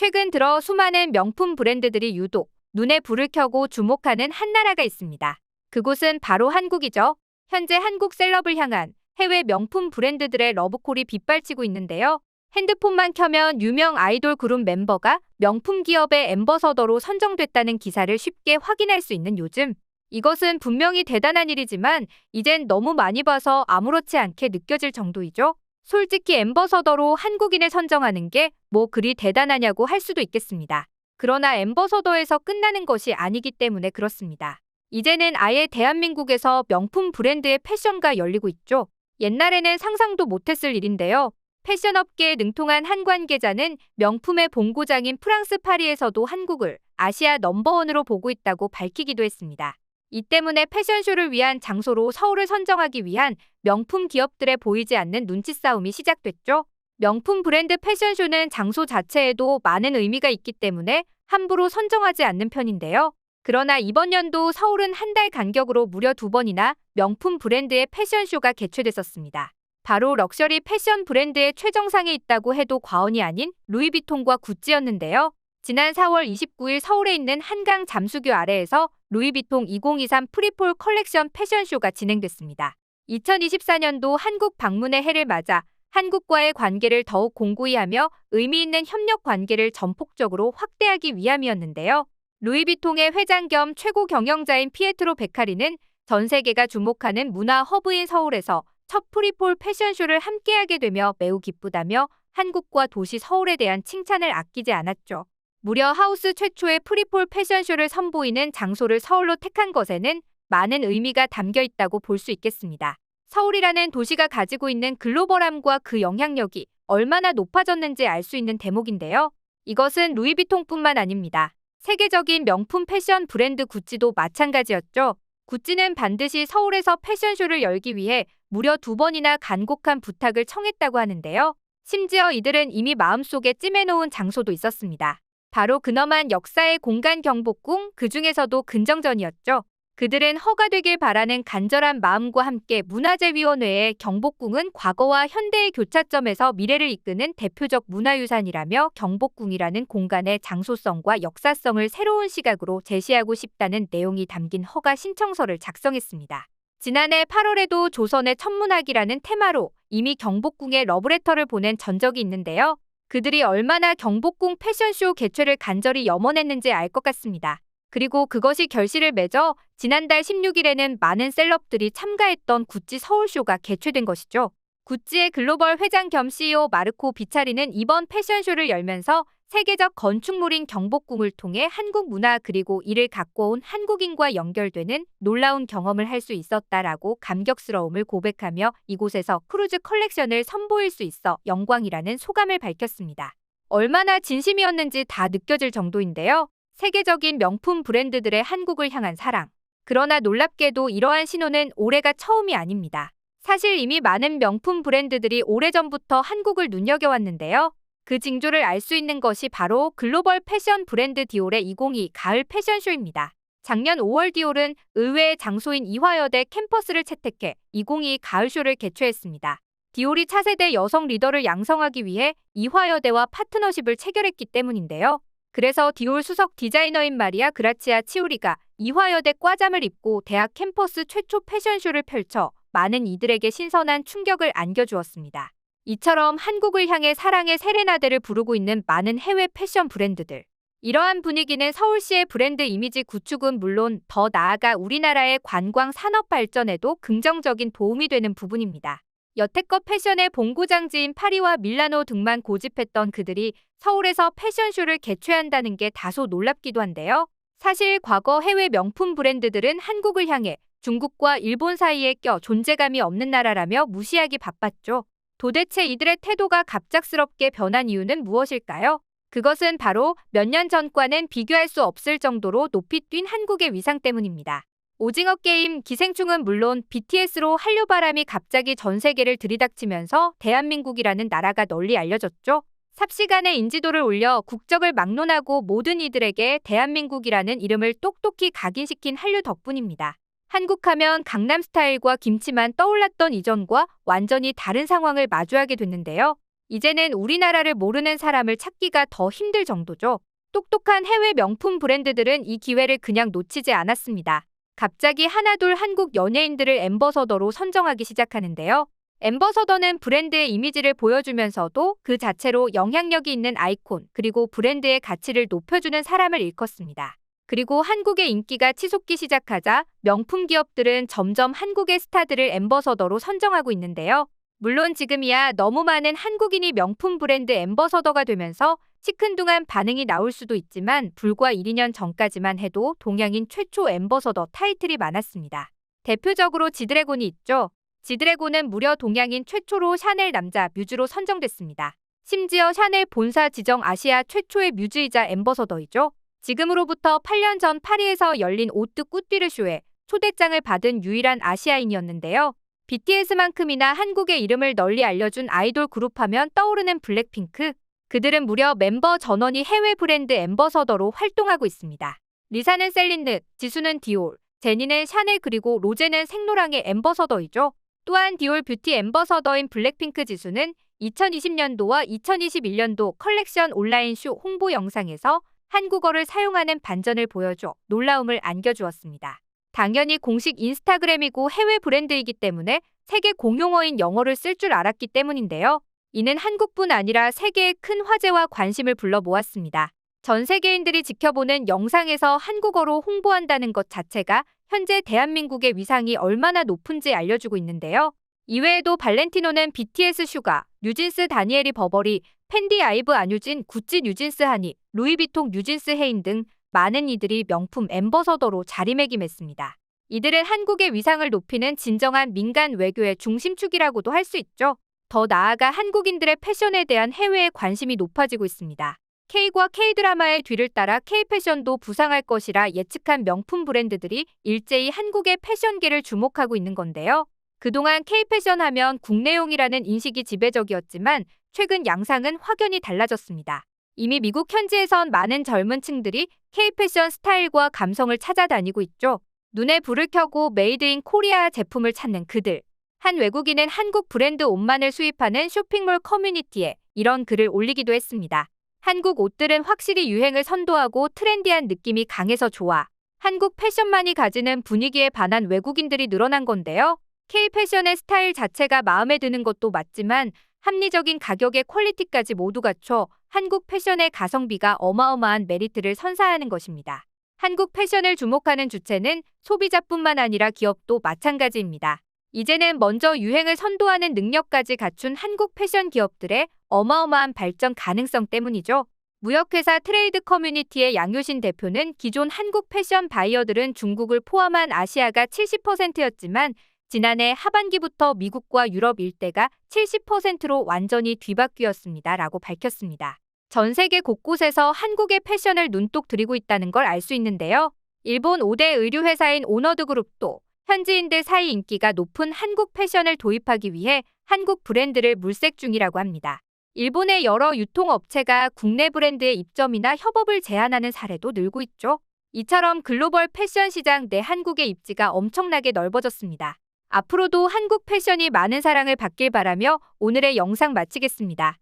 최근 들어 수많은 명품 브랜드들이 유독 눈에 불을 켜고 주목하는 한 나라가 있습니다. 그곳은 바로 한국이죠. 현재 한국 셀럽을 향한 해외 명품 브랜드들의 러브콜이 빗발치고 있는데요. 핸드폰만 켜면 유명 아이돌 그룹 멤버가 명품 기업의 앰버서더로 선정됐다는 기사를 쉽게 확인할 수 있는 요즘. 이것은 분명히 대단한 일이지만 이젠 너무 많이 봐서 아무렇지 않게 느껴질 정도이죠. 솔직히 앰버서더로 한국인을 선정하는 게 뭐 그리 대단하냐고 할 수도 있겠습니다. 그러나 앰버서더에서 끝나는 것이 아니기 때문에 그렇습니다. 이제는 아예 대한민국에서 명품 브랜드의 패션가 열리고 있죠. 옛날에는 상상도 못했을 일인데요. 패션업계에 능통한 한 관계자는 명품의 본고장인 프랑스 파리에서도 한국을 아시아 넘버원으로 보고 있다고 밝히기도 했습니다. 이 때문에 패션쇼를 위한 장소로 서울을 선정하기 위한 명품 기업들의 보이지 않는 눈치 싸움이 시작됐죠. 명품 브랜드 패션쇼는 장소 자체에도 많은 의미가 있기 때문에 함부로 선정하지 않는 편인데요. 그러나 이번 연도 서울은 한 달 간격으로 무려 2번이나 명품 브랜드의 패션쇼가 개최됐었습니다. 바로 럭셔리 패션 브랜드의 최정상에 있다고 해도 과언이 아닌 루이비통과 구찌였는데요. 지난 4월 29일 서울에 있는 한강 잠수교 아래에서 루이비통 2023 프리폴 컬렉션 패션쇼가 진행됐습니다. 2024년도 한국 방문의 해를 맞아 한국과의 관계를 더욱 공고히 하며 의미 있는 협력 관계를 전폭적으로 확대하기 위함이었는데요. 루이비통의 회장 겸 최고 경영자인 피에트로 베카리는 전 세계가 주목하는 문화 허브인 서울에서 첫 프리폴 패션쇼를 함께하게 되며 매우 기쁘다며 한국과 도시 서울에 대한 칭찬을 아끼지 않았죠. 무려 하우스 최초의 프리폴 패션쇼를 선보이는 장소를 서울로 택한 것에는 많은 의미가 담겨 있다고 볼 수 있겠습니다. 서울이라는 도시가 가지고 있는 글로벌함과 그 영향력이 얼마나 높아졌는지 알 수 있는 대목인데요. 이것은 루이비통뿐만 아닙니다. 세계적인 명품 패션 브랜드 구찌도 마찬가지였죠. 구찌는 반드시 서울에서 패션쇼를 열기 위해 무려 2번이나 간곡한 부탁을 청했다고 하는데요. 심지어 이들은 이미 마음속에 찜해놓은 장소도 있었습니다. 바로 근엄한 역사의 공간 경복궁, 그 중에서도 근정전이었죠. 그들은 허가되길 바라는 간절한 마음과 함께 문화재위원회의 경복궁은 과거와 현대의 교차점에서 미래를 이끄는 대표적 문화유산이라며 경복궁이라는 공간의 장소성과 역사성을 새로운 시각으로 제시하고 싶다는 내용이 담긴 허가 신청서를 작성했습니다. 지난해 8월에도 조선의 천문학이라는 테마로 이미 경복궁에 러브레터를 보낸 전적이 있는데요. 그들이 얼마나 경복궁 패션쇼 개최를 간절히 염원했는지 알 것 같습니다. 그리고 그것이 결실을 맺어 지난달 16일에는 많은 셀럽들이 참가했던 구찌 서울쇼가 개최된 것이죠. 구찌의 글로벌 회장 겸 CEO 마르코 비차리는 이번 패션쇼를 열면서 세계적 건축물인 경복궁을 통해 한국 문화 그리고 이를 갖고 온 한국인과 연결되는 놀라운 경험을 할 수 있었다라고 감격스러움을 고백하며 이곳에서 크루즈 컬렉션을 선보일 수 있어 영광이라는 소감을 밝혔습니다. 얼마나 진심이었는지 다 느껴질 정도인데요. 세계적인 명품 브랜드들의 한국을 향한 사랑. 그러나 놀랍게도 이러한 신호는 올해가 처음이 아닙니다. 사실 이미 많은 명품 브랜드들이 오래전부터 한국을 눈여겨왔는데요. 그 징조를 알 수 있는 것이 바로 글로벌 패션 브랜드 디올의 2022 가을 패션쇼입니다. 작년 5월 디올은 의외의 장소인 이화여대 캠퍼스를 채택해 2022 가을쇼를 개최했습니다. 디올이 차세대 여성 리더를 양성하기 위해 이화여대와 파트너십을 체결했기 때문인데요. 그래서 디올 수석 디자이너인 마리아 그라치아 치오리가 이화여대 과잠을 입고 대학 캠퍼스 최초 패션쇼를 펼쳐 많은 이들에게 신선한 충격을 안겨주었습니다. 이처럼 한국을 향해 사랑의 세레나데를 부르고 있는 많은 해외 패션 브랜드들. 이러한 분위기는 서울시의 브랜드 이미지 구축은 물론 더 나아가 우리나라의 관광 산업 발전에도 긍정적인 도움이 되는 부분입니다. 여태껏 패션의 본고장지인 파리와 밀라노 등만 고집했던 그들이 서울에서 패션쇼를 개최한다는 게 다소 놀랍기도 한데요. 사실 과거 해외 명품 브랜드들은 한국을 향해 중국과 일본 사이에 껴 존재감이 없는 나라라며 무시하기 바빴죠. 도대체 이들의 태도가 갑작스럽게 변한 이유는 무엇일까요? 그것은 바로 몇 년 전과는 비교할 수 없을 정도로 높이 뛴 한국의 위상 때문입니다. 오징어 게임 기생충은 물론 BTS로 한류 바람이 갑자기 전 세계를 들이닥치면서 대한민국이라는 나라가 널리 알려졌죠. 삽시간에 인지도를 올려 국적을 막론하고 모든 이들에게 대한민국이라는 이름을 똑똑히 각인시킨 한류 덕분입니다. 한국하면 강남스타일과 김치만 떠올랐던 이전과 완전히 다른 상황을 마주하게 됐는데요. 이제는 우리나라를 모르는 사람을 찾기가 더 힘들 정도죠. 똑똑한 해외 명품 브랜드들은 이 기회를 그냥 놓치지 않았습니다. 갑자기 하나둘 한국 연예인들을 앰버서더로 선정하기 시작하는데요. 앰버서더는 브랜드의 이미지를 보여주면서도 그 자체로 영향력이 있는 아이콘, 그리고 브랜드의 가치를 높여주는 사람을 일컫습니다. 그리고 한국의 인기가 치솟기 시작하자 명품 기업들은 점점 한국의 스타들을 앰버서더로 선정하고 있는데요. 물론 지금이야 너무 많은 한국인이 명품 브랜드 앰버서더가 되면서 시큰둥한 반응이 나올 수도 있지만 불과 1, 2년 전까지만 해도 동양인 최초 앰버서더 타이틀이 많았습니다. 대표적으로 지드래곤이 있죠. 지드래곤은 무려 동양인 최초로 샤넬 남자 뮤즈로 선정됐습니다. 심지어 샤넬 본사 지정 아시아 최초의 뮤즈이자 앰버서더이죠. 지금으로부터 8년 전 파리에서 열린 오뜨 꾸띠르 쇼에 초대장을 받은 유일한 아시아인이었는데요. BTS만큼이나 한국의 이름을 널리 알려준 아이돌 그룹 하면 떠오르는 블랙핑크. 그들은 무려 멤버 전원이 해외 브랜드 앰버서더로 활동하고 있습니다. 리사는 셀린느, 지수는 디올, 제니는 샤넬 그리고 로제는 생로랑의 앰버서더이죠. 또한 디올 뷰티 앰버서더인 블랙핑크 지수는 2020년도와 2021년도 컬렉션 온라인 쇼 홍보 영상에서 한국어를 사용하는 반전을 보여줘 놀라움을 안겨주었습니다. 당연히 공식 인스타그램이고 해외 브랜드이기 때문에 세계 공용어인 영어를 쓸 줄 알았기 때문인데요. 이는 한국뿐 아니라 세계의 큰 화제와 관심을 불러 모았습니다. 전 세계인들이 지켜보는 영상에서 한국어로 홍보한다는 것 자체가 현재 대한민국의 위상이 얼마나 높은지 알려주고 있는데요. 이외에도 발렌티노는 BTS 슈가, 뉴진스 다니엘이 버버리, 펜디 아이브 안유진, 구찌 뉴진스 하니, 루이비통 뉴진스 헤인 등 많은 이들이 명품 앰버서더로 자리매김했습니다. 이들은 한국의 위상을 높이는 진정한 민간 외교의 중심축이라고도 할 수 있죠. 더 나아가 한국인들의 패션에 대한 해외의 관심이 높아지고 있습니다. K과 K드라마의 뒤를 따라 K패션도 부상할 것이라 예측한 명품 브랜드들이 일제히 한국의 패션계를 주목하고 있는 건데요. 그동안 K패션 하면 국내용이라는 인식이 지배적이었지만 최근 양상은 확연히 달라졌습니다. 이미 미국 현지에선 많은 젊은 층들이 K패션 스타일과 감성을 찾아다니고 있죠. 눈에 불을 켜고 메이드 인 코리아 제품을 찾는 그들. 한 외국인은 한국 브랜드 옷만을 수입하는 쇼핑몰 커뮤니티에 이런 글을 올리기도 했습니다. 한국 옷들은 확실히 유행을 선도하고 트렌디한 느낌이 강해서 좋아. 한국 패션만이 가지는 분위기에 반한 외국인들이 늘어난 건데요. K-패션의 스타일 자체가 마음에 드는 것도 맞지만 합리적인 가격의 퀄리티까지 모두 갖춰 한국 패션의 가성비가 어마어마한 메리트를 선사하는 것입니다. 한국 패션을 주목하는 주체는 소비자뿐만 아니라 기업도 마찬가지입니다. 이제는 먼저 유행을 선도하는 능력까지 갖춘 한국 패션 기업들의 어마어마한 발전 가능성 때문이죠. 무역회사 트레이드 커뮤니티의 양효신 대표는 기존 한국 패션 바이어들은 중국을 포함한 아시아가 70%였지만 지난해 하반기부터 미국과 유럽 일대가 70%로 완전히 뒤바뀌었습니다. 라고 밝혔습니다. 전 세계 곳곳에서 한국의 패션을 눈독 들이고 있다는 걸 알 수 있는데요. 일본 5대 의류회사인 오너드 그룹도 현지인들 사이 인기가 높은 한국 패션을 도입하기 위해 한국 브랜드를 물색 중이라고 합니다. 일본의 여러 유통업체가 국내 브랜드의 입점이나 협업을 제안하는 사례도 늘고 있죠. 이처럼 글로벌 패션 시장 내 한국의 입지가 엄청나게 넓어졌습니다. 앞으로도 한국 패션이 많은 사랑을 받길 바라며 오늘의 영상 마치겠습니다.